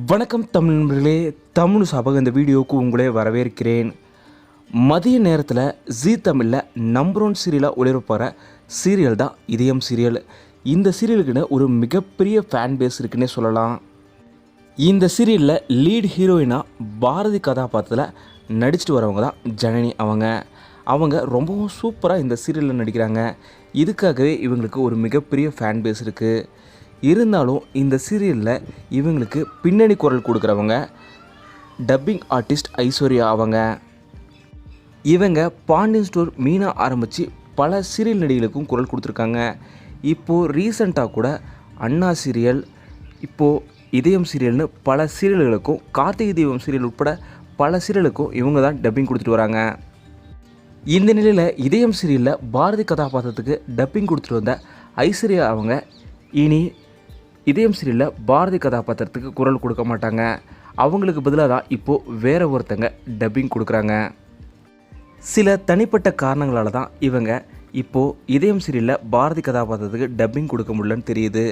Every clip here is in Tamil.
வணக்கம் தமிழ் நண்பர்களே, தமிழ் சபக இந்த வீடியோவுக்கு உங்களே வரவேற்கிறேன். மதிய நேரத்தில் ஜீ தமிழில் நம்பர் 1 சீரியலாக ஒளிபரப்புற சீரியல் தான் இதயம் சீரியல். இந்த சீரியலுக்குன்னு ஒரு மிகப்பெரிய ஃபேன் பேஸ் இருக்குன்னே சொல்லலாம். இந்த சீரியலில் லீட் ஹீரோயினாக பாரதி கதாபாத்திரத்தில் நடிச்சிட்டு வரவங்க தான் ஜனனி. அவங்க ரொம்பவும் சூப்பராக இந்த சீரியலில் நடிக்கிறாங்க. இதுக்காகவே இவங்களுக்கு ஒரு மிகப்பெரிய ஃபேன் பேஸ் இருக்குது. இருந்தாலும் இந்த சீரியலில் இவங்களுக்கு பின்னணி குரல் கொடுக்குறவங்க டப்பிங் ஆர்டிஸ்ட் ஐஸ்வர்யா. இவங்க பாண்டியன் ஸ்டோர் மீனா ஆரம்பித்து பல சீரியல் நடிகளுக்கும் குரல் கொடுத்துருக்காங்க. இப்போது ரீசண்டாக கூட அண்ணா சீரியல், இப்போது இதயம் சீரியல்னு பல சீரியல்களுக்கும், கார்த்திகை தீபம் சீரியல் உட்பட பல சீரியலுக்கும் இவங்க தான் டப்பிங் கொடுத்துட்டு வராங்க. இந்த நிலையில் இதயம் சீரியலில் பாரதி கதாபாத்திரத்துக்கு டப்பிங் கொடுத்துட்டு வந்த ஐஸ்வர்யா இனி இதயம் சீரியலில் பாரதி கதாபாத்திரத்துக்கு குரல் கொடுக்க மாட்டாங்க. அவங்களுக்கு பதிலாக தான் இப்போது வேறு ஒருத்தங்க டப்பிங் கொடுக்குறாங்க. சில தனிப்பட்ட காரணங்களால் தான் இவங்க இப்போது இதயம் சீரியலில் பாரதி கதாபாத்திரத்துக்கு டப்பிங் கொடுக்க முடியலன்னு தெரியுது.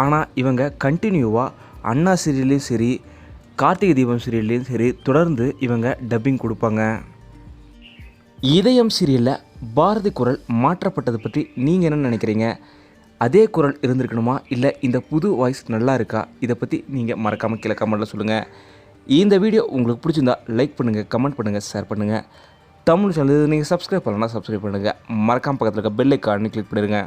ஆனால் இவங்க கண்டினியூவாக அண்ணா சீரியல்லையும் சரி, கார்த்திகை தீபம் சீரியல்லையும் சரி தொடர்ந்து இவங்க டப்பிங் கொடுப்பாங்க. இதயம் சீரியலில் பாரதி குரல் மாற்றப்பட்டதை பற்றி நீங்கள் என்ன நினைக்கிறீங்க? அதே குரல் இருந்திருக்கணுமா, இல்லை இந்த புது வாய்ஸ் நல்லா இருக்கா? இதை பற்றி நீங்கள் மறக்காமல் கீழே கமெண்ட்டில் சொல்லுங்கள். இந்த வீடியோ உங்களுக்கு பிடிச்சிருந்தா லைக் பண்ணுங்கள், கமெண்ட் பண்ணுங்கள், ஷேர் பண்ணுங்கள். தமிழ் சேனல் நீங்கள் சப்ஸ்கிரைப் பண்ணலன்னா சப்ஸ்கிரைப் பண்ணுங்கள். மறக்காமல் பக்கத்தில் இருக்க பெல் ஐக்கானை கிளிக் பண்ணிடுங்க.